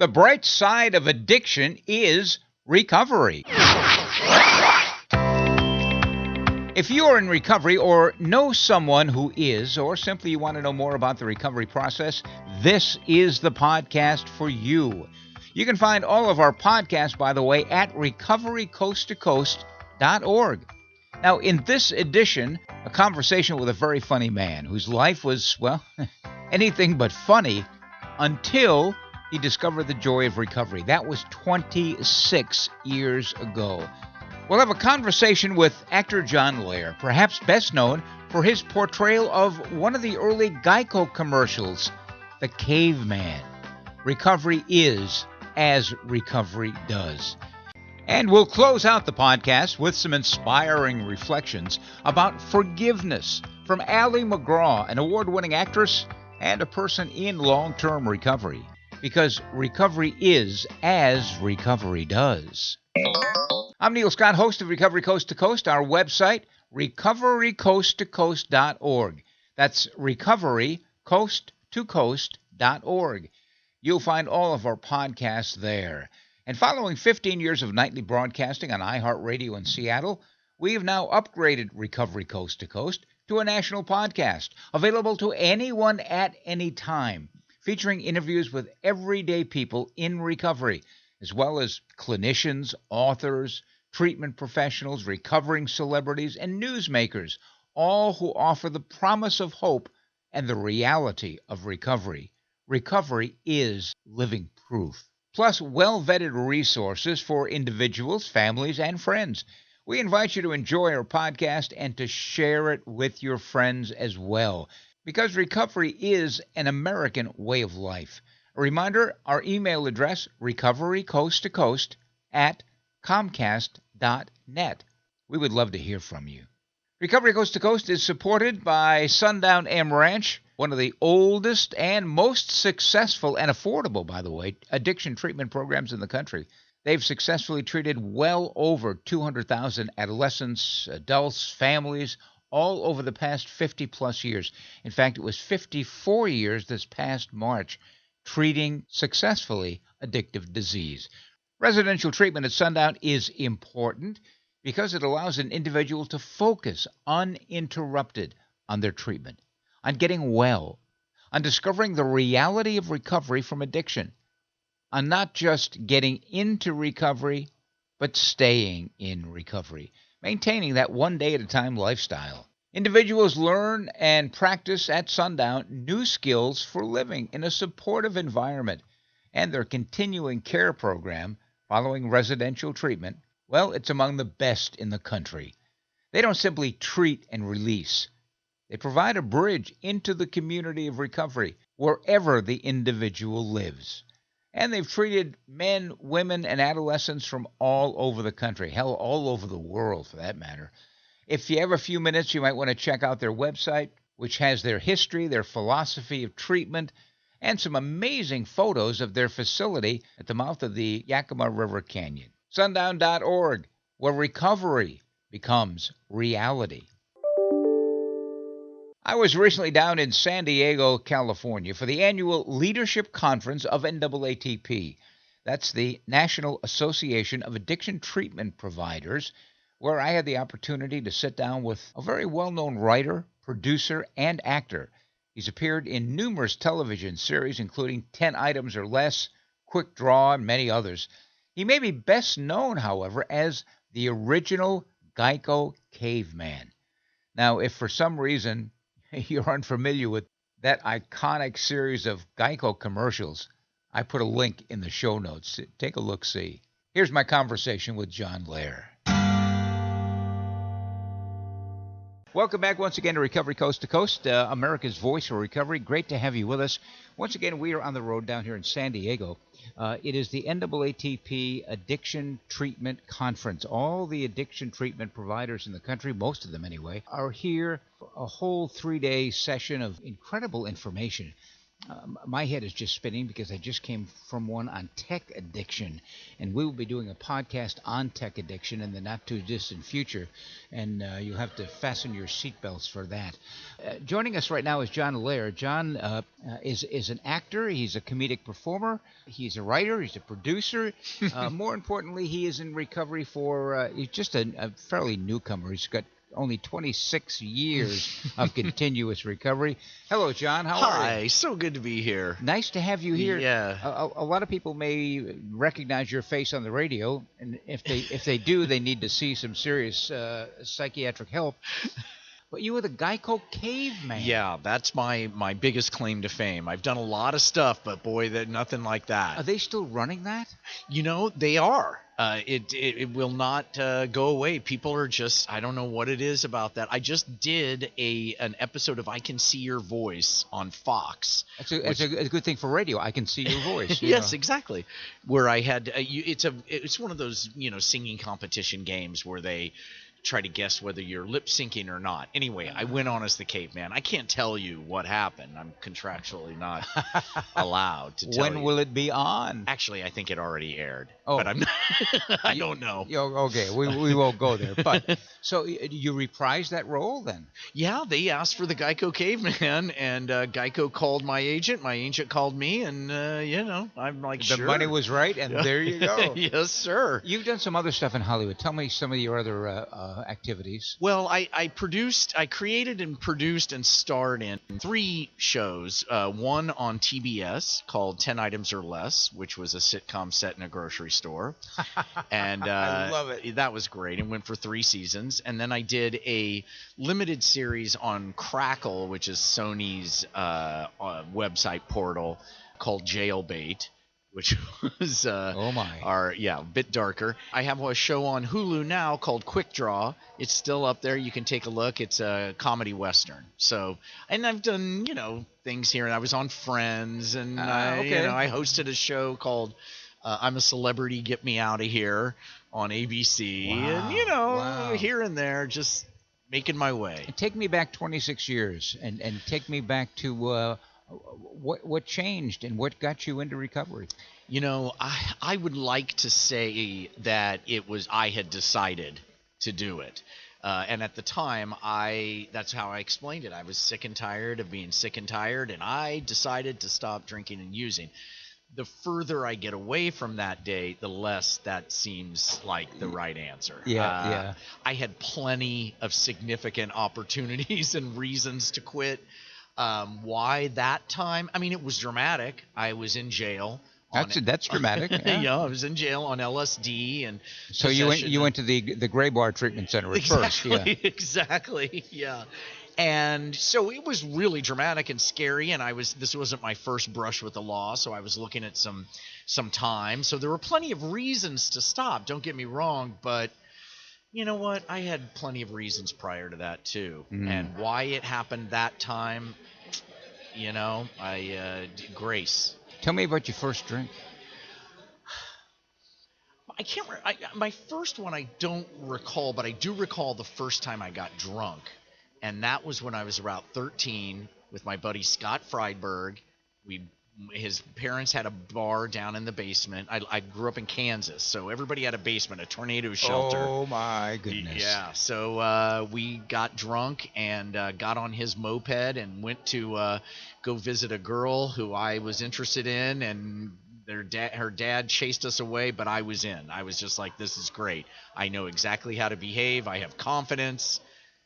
The bright side of addiction is recovery. If you are in recovery or know someone who is, or simply you want to know more about the recovery process, this is the podcast for you. You can find all of our podcasts, by the way, at recoverycoasttocoast.org. Now, in this edition, a conversation with a very funny man whose life was, well, anything but funny until he discovered the joy of recovery. That was 26 years ago. We'll have a conversation with actor John Lehr, perhaps best known for his portrayal of one of the early Geico commercials, the Caveman. Recovery is as recovery does. And we'll close out the podcast with some inspiring reflections about forgiveness from Ally McGraw, an award-winning actress and a person in long-term recovery. Because recovery is as recovery does. I'm Neil Scott, host of Recovery Coast to Coast, our website, recoverycoasttocoast.org. That's recoverycoasttocoast.org. You'll find all of our podcasts there. And following 15 years of nightly broadcasting on iHeartRadio in Seattle, we have now upgraded Recovery Coast to Coast to a national podcast, available to anyone at any time, featuring interviews with everyday people in recovery, as well as clinicians, authors, treatment professionals, recovering celebrities, and newsmakers, all who offer the promise of hope and the reality of recovery. Recovery is living proof. Plus, well-vetted resources for individuals, families, and friends. We invite you to enjoy our podcast and to share it with your friends as well, because recovery is an American way of life. A reminder, our email address, recoverycoasttocoast@comcast.net. We would love to hear from you. Recovery Coast to Coast is supported by Sundown M Ranch, one of the oldest and most successful and affordable, by the way, addiction treatment programs in the country. They've successfully treated well over 200,000 adolescents, adults, families, all over the past 50-plus years. In fact, it was 54 years this past March, treating successfully addictive disease. Residential treatment at Sundown is important because it allows an individual to focus uninterrupted on their treatment, on getting well, on discovering the reality of recovery from addiction, on not just getting into recovery, but staying in recovery, maintaining that one-day-at-a-time lifestyle. Individuals learn and practice at Sundown new skills for living in a supportive environment, and their continuing care program following residential treatment, well, it's among the best in the country. They don't simply treat and release. They provide a bridge into the community of recovery wherever the individual lives. And they've treated men, women, and adolescents from all over the country, hell, all over the world for that matter. If you have a few minutes, you might want to check out their website, which has their history, their philosophy of treatment, and some amazing photos of their facility at the mouth of the Yakima River Canyon. Sundown.org, where recovery becomes reality. I was recently down in San Diego, California, for the annual Leadership Conference of NAATP. That's the National Association of Addiction Treatment Providers, where I had the opportunity to sit down with a very well-known writer, producer, and actor. He's appeared in numerous television series, including 10 Items or Less, Quick Draw, and many others. He may be best known, however, as the original Geico Caveman. Now, if for some reason you're unfamiliar with that iconic series of Geico commercials, I put a link in the show notes. Take a look-see. Here's my conversation with John Lehr. Welcome back once again to Recovery Coast to Coast, America's Voice for Recovery. Great to have you with us. Once again, we are on the road down here in San Diego. It is the NAATP Addiction Treatment Conference. All the addiction treatment providers in the country, most of them anyway, are here for a whole 3-day session of incredible information. My head is just spinning because I just came from one on tech addiction, and we will be doing a podcast on tech addiction in the not too distant future, and you'll have to fasten your seatbelts for that. Joining us right now is John Lehr. John is an actor. He's a comedic performer. He's a writer. He's a producer. More importantly, he is in recovery for. He's just a fairly newcomer. He's got only 26 years of continuous recovery. Hello, John. How are you? Hi, so good to be here. Nice to have you here. Yeah. A lot of people may recognize your face on the radio, and if they do, they need to see some serious psychiatric help. But you were the Geico Caveman. Yeah, that's my biggest claim to fame. I've done a lot of stuff, but boy, nothing like that. Are they still running that? You know, they are. It will not go away. People are just, I don't know what it is about that. I just did an episode of I Can See Your Voice on Fox. It's a good thing for radio. I can see your voice. Yes, exactly. Where I had, it's one of those, singing competition games where they try to guess whether you're lip syncing or not. Anyway, I went on as the caveman. I can't tell you what happened. I'm contractually not allowed to tell you. When will it be on? Actually, I think it already aired. Oh. But I'm not, I don't know. Okay, we won't go there. But so you reprised that role then? Yeah, they asked for the Geico Caveman, and Geico called my agent. My agent called me, and I'm like, the sure. money was right, and there you go. Yes, sir. You've done some other stuff in Hollywood. Tell me some of your other activities. Well, I created and produced and starred in 3 shows. One on TBS called 10 Items or Less, which was a sitcom set in a grocery store. And I love it. That was great. It went for 3 seasons. And then I did a limited series on Crackle, which is Sony's website portal, called Jailbait, which was a bit darker. I have a show on Hulu now called Quick Draw. It's still up there. You can take a look. It's a comedy western. So, and I've done, things here. And I was on Friends, and I hosted a show called I'm a Celebrity, Get Me Out of Here on ABC. Wow. And, here and there, just making my way. And take me back 26 years and take me back to what changed and what got you into recovery? I would like to say that I had decided to do it. And at the time, that's how I explained it. I was sick and tired of being sick and tired, and I decided to stop drinking and using. The further I get away from that day, the less that seems like the right answer. Yeah. I had plenty of significant opportunities and reasons to quit. Why that time? I mean, it was dramatic. I was in jail. That's dramatic. Yeah, I was in jail on LSD and. So you went to the Gray Bar Treatment Center at first. Yeah. Exactly. Yeah. And so it was really dramatic and scary, and this wasn't my first brush with the law, so I was looking at some time. So there were plenty of reasons to stop, don't get me wrong, but you know what? I had plenty of reasons prior to that too. And why it happened that time, grace. Tell me about your first drink. I can't my first one I don't recall, but I do recall the first time I got drunk. And that was when I was about 13 with my buddy Scott Friedberg. His parents had a bar down in the basement. I grew up in Kansas, so everybody had a basement, a tornado shelter. Oh, my goodness. Yeah, so we got drunk and got on his moped and went to go visit a girl who I was interested in, and her dad chased us away, but I was in. I was just like, this is great. I know exactly how to behave. I have confidence.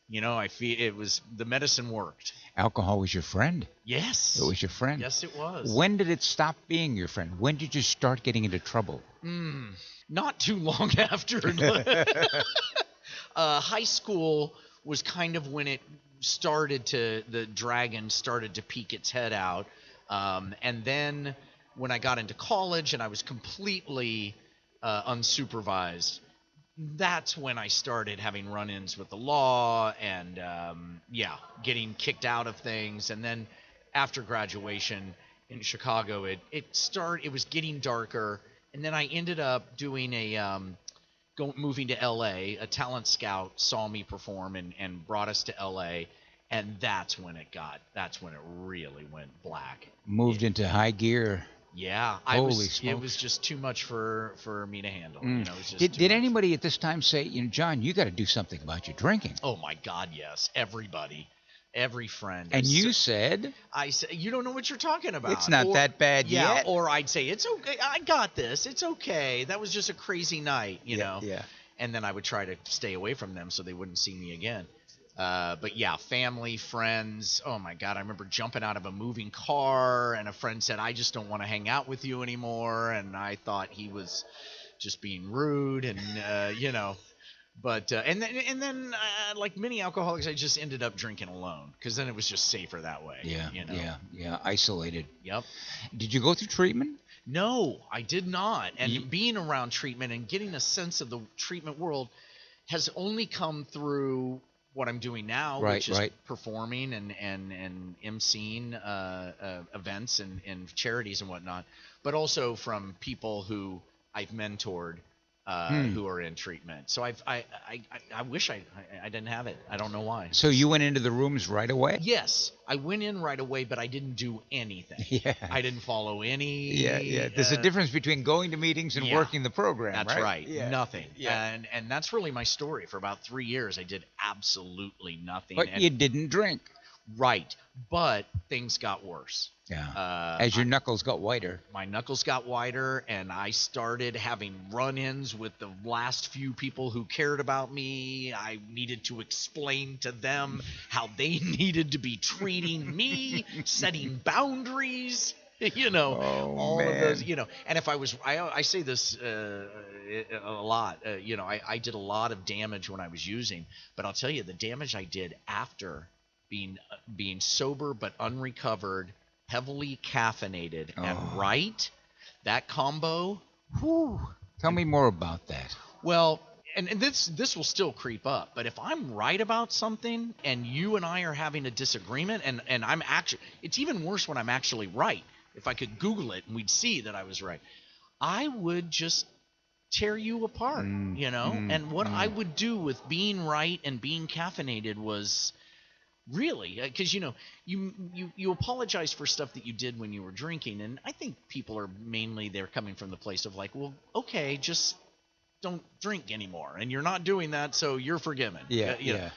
I feel the medicine worked. Alcohol was your friend? Yes. It was your friend? Yes, it was. When did it stop being your friend? When did you start getting into trouble? Not too long after. High school was kind of when it the dragon started to peek its head out. And then when I got into college and I was completely unsupervised, that's when I started having run-ins with the law and, getting kicked out of things. And then after graduation in Chicago, it was getting darker. And then I ended up doing moving to L.A. A talent scout saw me perform and brought us to L.A. And that's when it really went black. Moved into high gear. Yeah, Holy it smokes. was just too much for me to handle. Mm. You know, it was just Did too much. anybody at this time say, John, you got to do something about your drinking? Oh my God, yes. Everybody, every friend. And you said, I said, you don't know what you're talking about. It's not that bad yet. Or I'd say, it's okay. I got this. It's okay. That was just a crazy night, you know. Yeah. And then I would try to stay away from them so they wouldn't see me again. But yeah, family, friends. Oh my God, I remember jumping out of a moving car, and a friend said, "I just don't want to hang out with you anymore." And I thought he was just being rude, and you know. But and then like many alcoholics, I just ended up drinking alone because then it was just safer that way. Yeah. You know? Yeah. Isolated. Yep. Did you go through treatment? No, I did not. And being around treatment and getting a sense of the treatment world has only come through what I'm doing now, which is performing and emceeing events and charities and whatnot, but also from people who I've mentored who are in treatment. So I wish I didn't have it. I don't know why. So you went into the rooms right away? Yes, I went in right away, but I didn't do anything. Yeah. I didn't follow any. Yeah. There's a difference between going to meetings and working the program, That's right. Yeah. Nothing. Yeah. And that's really my story. For about 3 years, I did absolutely nothing. But you didn't drink. Right. But things got worse. Yeah. As your knuckles got whiter. My knuckles got wider, and I started having run-ins with the last few people who cared about me. I needed to explain to them how they needed to be treating me, setting boundaries, you know, all of those, you know. And if I say this a lot, you know, I did a lot of damage when I was using, but I'll tell you the damage I did after being sober but unrecovered, heavily caffeinated, and that combo. Whew. Tell me more about that. Well, and this will still creep up, but if I'm right about something and you and I are having a disagreement, and I'm actually, it's even worse when I'm actually right. If I could Google it and we'd see that I was right, I would just tear you apart, you know. And what I would do with being right and being caffeinated was really, because you know, you apologize for stuff that you did when you were drinking, and I think people are mainly they're coming from the place of like, well, okay, just don't drink anymore, and you're not doing that, so you're forgiven. Yeah. Know.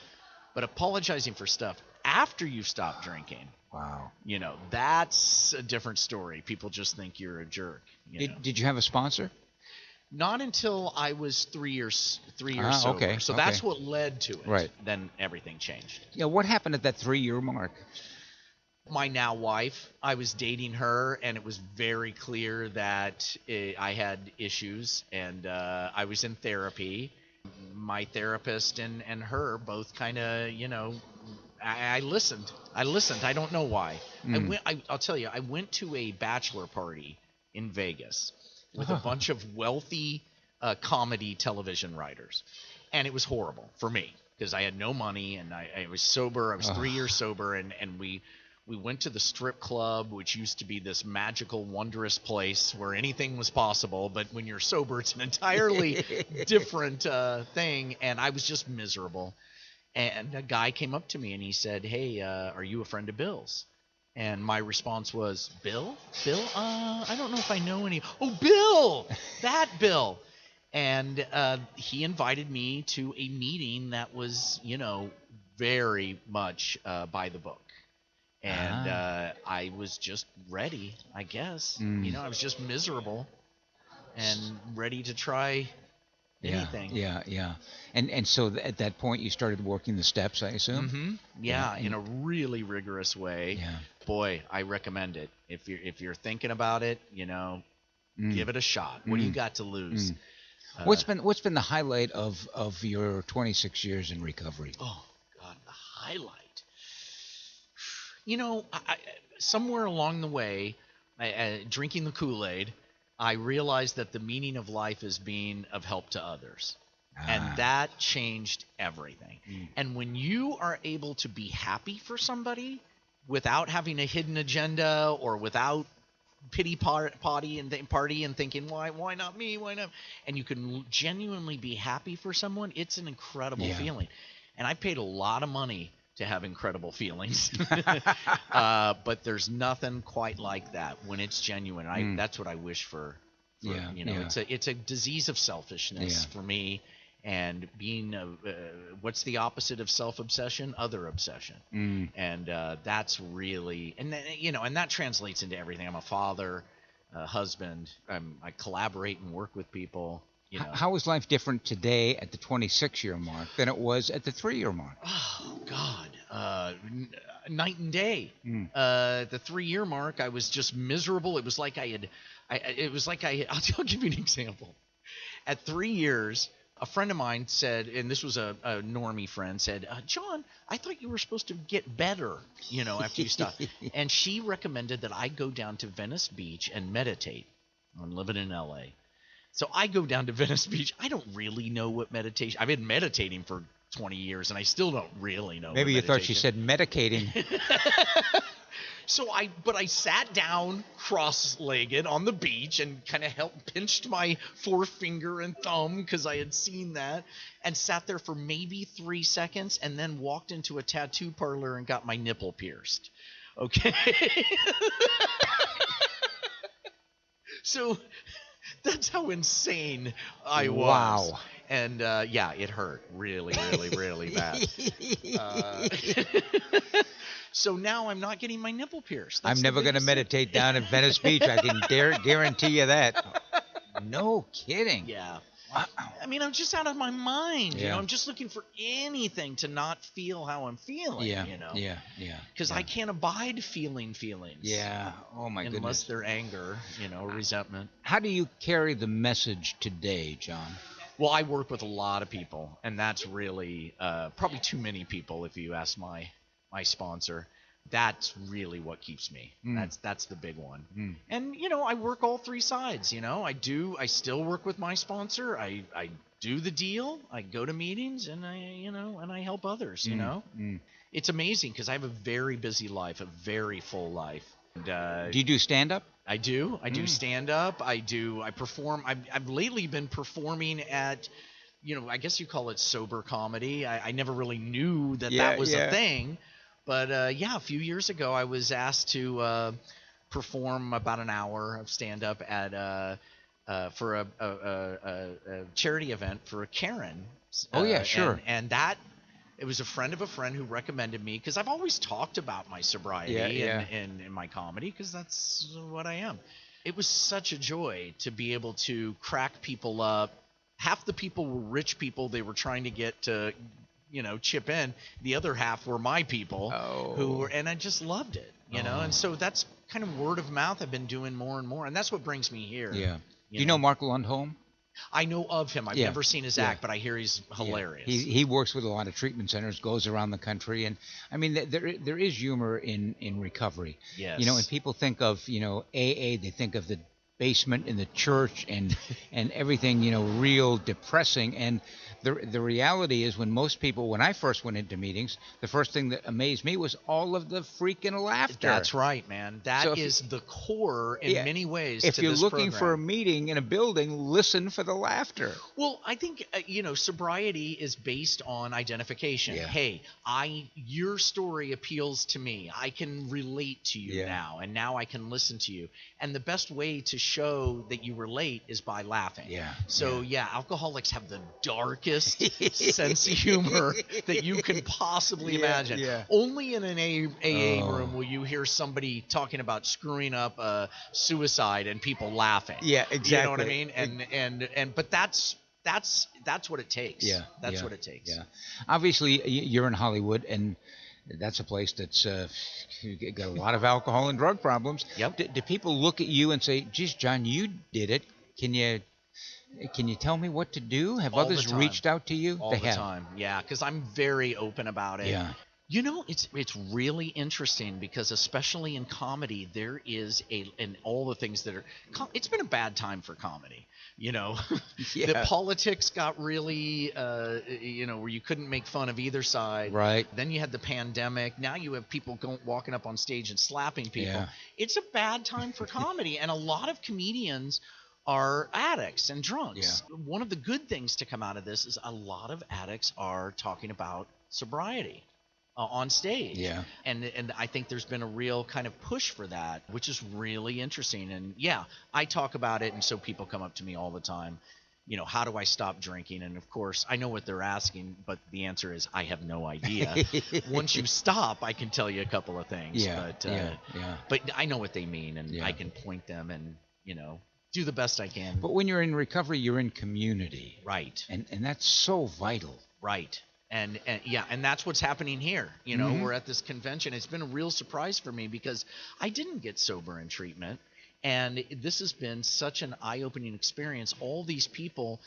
But apologizing for stuff after you stop drinking, wow, you know, that's a different story. People just think you're a jerk. Did you have a sponsor? Not until I was 3 years sober. Okay, so that's what led to it. Right. Then everything changed. Yeah. What happened at that 3-year mark? My now wife, I was dating her, and it was very clear that I had issues, and I was in therapy. My therapist and her both kind of, you know, I listened. I don't know why. I'll tell you, I went to a bachelor party in Vegas with a bunch of wealthy comedy television writers. And it was horrible for me because I had no money, and I was sober. I was 3 years sober, and we went to the strip club, which used to be this magical, wondrous place where anything was possible. But when you're sober, it's an entirely different thing. And I was just miserable. And a guy came up to me, and he said, "Hey, are you a friend of Bill's?" And my response was, Bill? I don't know if I know any. Oh, Bill! That Bill! And he invited me to a meeting that was, you know, very much by the book. And I was just ready, I guess. You know, I was just miserable and ready to try anything. Yeah. And so at that point you started working the steps, I assume? Mm-hmm. Yeah, in a really rigorous way. Yeah. Boy, I recommend it. If you're thinking about it, you know, give it a shot. What do you got to lose? What's been the highlight of your 26 years in recovery? Oh God, the highlight. You know, I somewhere along the way, drinking the Kool-Aid, I realized that the meaning of life is being of help to others. And that changed everything. And when you are able to be happy for somebody without having a hidden agenda or without pity party and thinking, why not me? Why not? And you can genuinely be happy for someone, it's an incredible feeling. And I paid a lot of money to have incredible feelings. But there's nothing quite like that when it's genuine. That's what I wish for. Yeah, you know, yeah. it's a disease of selfishness for me, and being what's the opposite of self-obsession? Other obsession. And that's really, and and that translates into everything. I'm a father, a husband. I collaborate and work with people. How is life different today at the 26-year mark than it was at the 3-year mark? Oh God, night and day. The 3-year mark, I was just miserable. It was like I'll give you an example. At 3 years, a friend of mine said, and this was a normie friend, said, John, I thought you were supposed to get better, after you stop. And she recommended that I go down to Venice Beach and meditate. I'm living in L.A. So I go down to Venice Beach. I don't really know what meditation. I've been meditating for 20 years, and I still don't really know. Maybe you thought she said medicating. So I sat down cross-legged on the beach and kind of pinched my forefinger and thumb because I had seen that, and sat there for maybe 3 seconds, and then walked into a tattoo parlor and got my nipple pierced. Okay. So that's how insane I was. Wow. And it hurt really, really, really bad. So now I'm not getting my nipple pierced. I'm never going to meditate down in Venice Beach. I can guarantee you that. No kidding. Yeah. Wow. I mean, I'm just out of my mind. Yeah. I'm just looking for anything to not feel how I'm feeling. Yeah. Yeah. Because I can't abide feeling feelings. Yeah. Oh my goodness. Unless they're anger, resentment. How do you carry the message today, John? Well, I work with a lot of people, and that's really probably too many people if you ask my sponsor. That's really what keeps me. That's the big one. And I work all three sides. I still work with my sponsor. I do the deal. I go to meetings, and I help others. It's amazing because I have a very busy life, a very full life. And, do you do stand up? I do. I do stand up. I perform. I've lately been performing at, I guess you call it sober comedy. I never really knew that was a thing. But a few years ago, I was asked to perform about an hour of stand-up at for a charity event for a Caeman. Oh yeah, sure. And that it was a friend of a friend who recommended me because I've always talked about my sobriety in my comedy because that's what I am. It was such a joy to be able to crack people up. Half the people were rich people they were trying to get to chip in. The other half were my people who were, and I just loved it, and so that's kind of word of mouth I've been doing more and more, and that's what brings me here. Yeah. Do you know Mark Lundholm? I know of him. I've never seen his act, but I hear he's hilarious. He works with a lot of treatment centers, goes around the country, and I mean there is humor in recovery. Yes. When people think of AA, they think of the basement in the church and everything real depressing, and the reality is when I first went into meetings, the first thing that amazed me was all of the freaking laughter. That's right, man. That is the core in many ways. If to you're this looking program. for a meeting in a building, listen for the laughter. Well, I think sobriety is based on identification. Yeah. Hey, your story appeals to me. I can relate to you now, and now I can listen to you. And the best way to show that you relate is by laughing. Yeah. So alcoholics have the darkest sense of humor that you can possibly imagine. Yeah. Only in an AA room will you hear somebody talking about screwing up suicide and people laughing. Yeah, exactly. You know what I mean? And but that's what it takes. Yeah. That's what it takes. Yeah. Obviously, you're in Hollywood, and that's a place that's got a lot of alcohol and drug problems. Yep. Do people look at you and say, "Geez, John, you did it. Can you tell me what to do?" Have All others the time. reached out to you? All the time. Yeah, because I'm very open about it. Yeah. It's really interesting because especially in comedy, there is and all the things that are. It's been a bad time for comedy. The politics got really, where you couldn't make fun of either side. Right. Then you had the pandemic. Now you have people walking up on stage and slapping people. Yeah. It's a bad time for comedy, and a lot of comedians are addicts and drunks. Yeah. One of the good things to come out of this is a lot of addicts are talking about sobriety. on stage. Yeah. And I think there's been a real kind of push for that, which is really interesting. And yeah, I talk about it, and so people come up to me all the time. How do I stop drinking? And of course, I know what they're asking, but the answer is I have no idea. Once you stop, I can tell you a couple of things. Yeah, But I know what they mean, and I can point them and, do the best I can. But when you're in recovery, you're in community. Right. And that's so vital. Right. And that's what's happening here. We're at this convention. It's been a real surprise for me because I didn't get sober in treatment. And this has been such an eye-opening experience. All these people,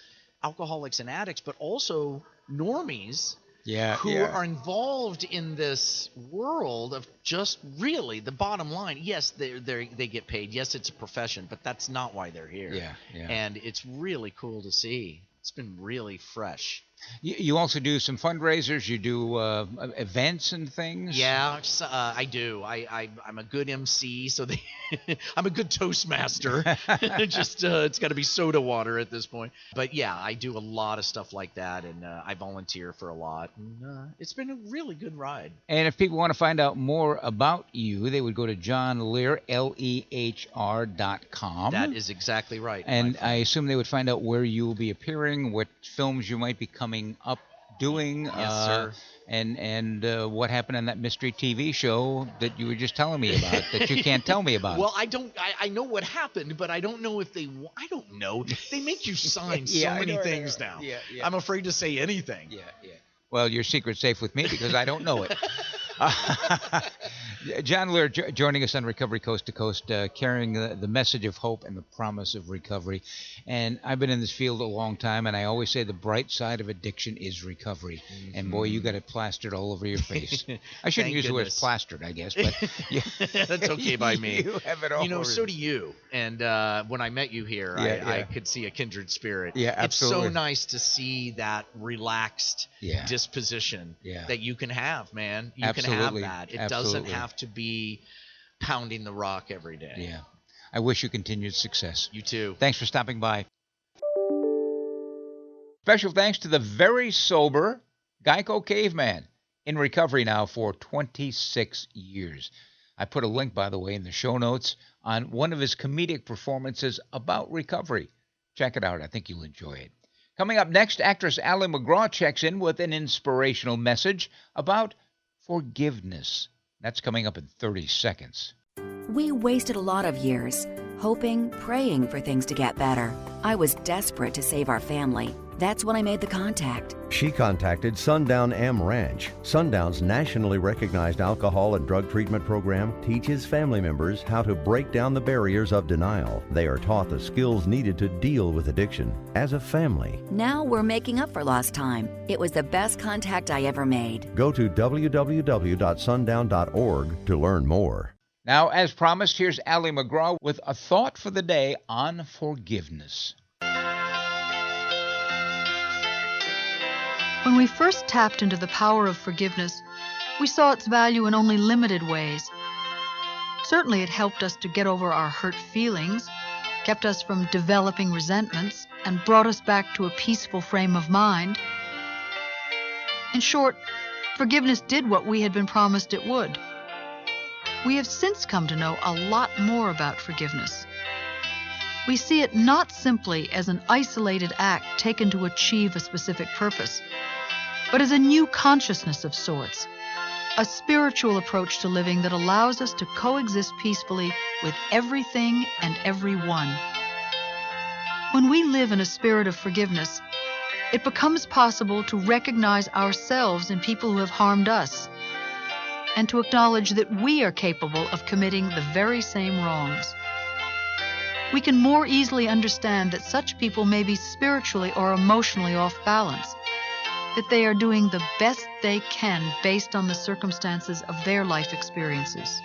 alcoholics and addicts, but also normies who are involved in this world of just really the bottom line. Yes, they get paid. Yes, it's a profession, but that's not why they're here. Yeah. And it's really cool to see. It's been really fresh. You also do some fundraisers. You do events and things. Yeah, I do. I'm a good MC, so I'm a good Toastmaster. It's got to be soda water at this point. But yeah, I do a lot of stuff like that, and I volunteer for a lot. And it's been a really good ride. And if people want to find out more about you, they would go to John Lehr, LEHR.com. That is exactly right. And I assume they would find out where you will be appearing, what films you might be coming up doing. Yes, sir. And what happened on that mystery TV show that you were just telling me about that you can't tell me about. Well, I know what happened, but I don't know if I don't know. They make you sign so many things now. Yeah. I'm afraid to say anything. Yeah. Well, your secret's safe with me because I don't know it. John Lehr joining us on Recovery Coast to Coast, carrying the message of hope and the promise of recovery. And I've been in this field a long time, and I always say the bright side of addiction is recovery. Mm-hmm. And boy, you got it plastered all over your face. I shouldn't use the word plastered, I guess, but that's okay by me. You have it all over. So do you. And when I met you here, I could see a kindred spirit. Yeah, absolutely. It's so nice to see that relaxed disposition that you can have, man. You can have that. It doesn't have to be pounding the rock every day. Yeah. I wish you continued success. You too. Thanks for stopping by. Special thanks to the very sober Geico Caveman, in recovery now for 26 years. I put a link, by the way, in the show notes on one of his comedic performances about recovery. Check it out. I think you'll enjoy it. Coming up next, actress Ally McGraw checks in with an inspirational message about forgiveness. That's coming up in 30 seconds. We wasted a lot of years hoping, praying for things to get better. I was desperate to save our family. That's when I made the contact. She contacted Sundown Am Ranch. Sundown's nationally recognized alcohol and drug treatment program teaches family members how to break down the barriers of denial. They are taught the skills needed to deal with addiction as a family. Now we're making up for lost time. It was the best contact I ever made. Go to www.sundown.org to learn more. Now, as promised, here's Ally McGraw with a thought for the day on forgiveness. When we first tapped into the power of forgiveness, we saw its value in only limited ways. Certainly it helped us to get over our hurt feelings, kept us from developing resentments, and brought us back to a peaceful frame of mind. In short, forgiveness did what we had been promised it would. We have since come to know a lot more about forgiveness. We see it not simply as an isolated act taken to achieve a specific purpose, but as a new consciousness of sorts, a spiritual approach to living that allows us to coexist peacefully with everything and everyone. When we live in a spirit of forgiveness, it becomes possible to recognize ourselves in people who have harmed us, and to acknowledge that we are capable of committing the very same wrongs. We can more easily understand that such people may be spiritually or emotionally off balance, that they are doing the best they can based on the circumstances of their life experiences.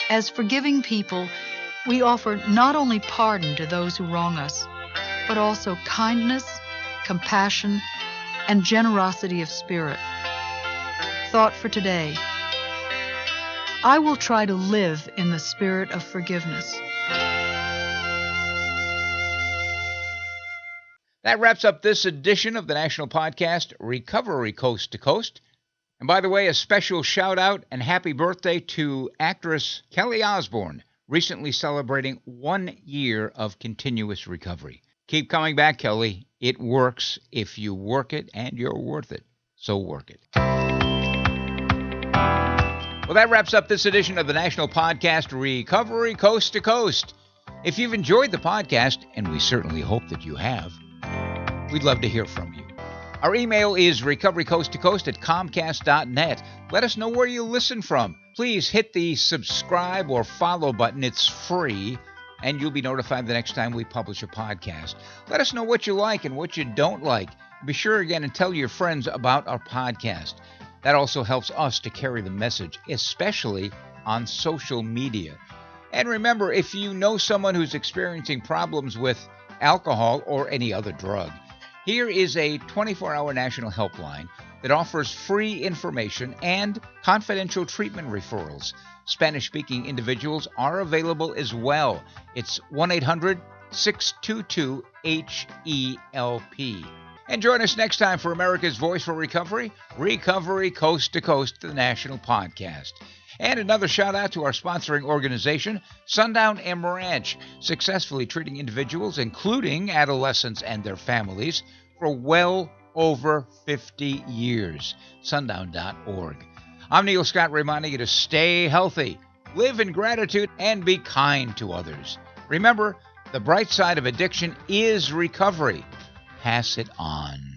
As forgiving people, we offer not only pardon to those who wrong us, but also kindness, compassion, and generosity of spirit. Thought for today: I will try to live in the spirit of forgiveness. That wraps up this edition of the national podcast, Recovery Coast to Coast. And by the way, a special shout out and happy birthday to actress Kelly Osbourne, recently celebrating 1 year of continuous recovery. Keep coming back, Kelly. It works if you work it, and you're worth it. So work it. Well, that wraps up this edition of the National Podcast Recovery Coast to Coast. If you've enjoyed the podcast, and we certainly hope that you have, we'd love to hear from you. Our email is recoverycoasttocoast@comcast.net. Let us know where you listen from. Please hit the subscribe or follow button. It's free, and you'll be notified the next time we publish a podcast. Let us know what you like and what you don't like. Be sure again and tell your friends about our podcast. That also helps us to carry the message, especially on social media. And remember, if you know someone who's experiencing problems with alcohol or any other drug, here is a 24-hour national helpline that offers free information and confidential treatment referrals. Spanish-speaking individuals are available as well. It's 1-800-622-HELP. And join us next time for America's Voice for Recovery, Recovery Coast to Coast, the National Podcast. And another shout-out to our sponsoring organization, Sundown M Ranch, successfully treating individuals, including adolescents and their families, for well over 50 years. Sundown.org. I'm Neil Scott, reminding you to stay healthy, live in gratitude, and be kind to others. Remember, the bright side of addiction is recovery. Pass it on.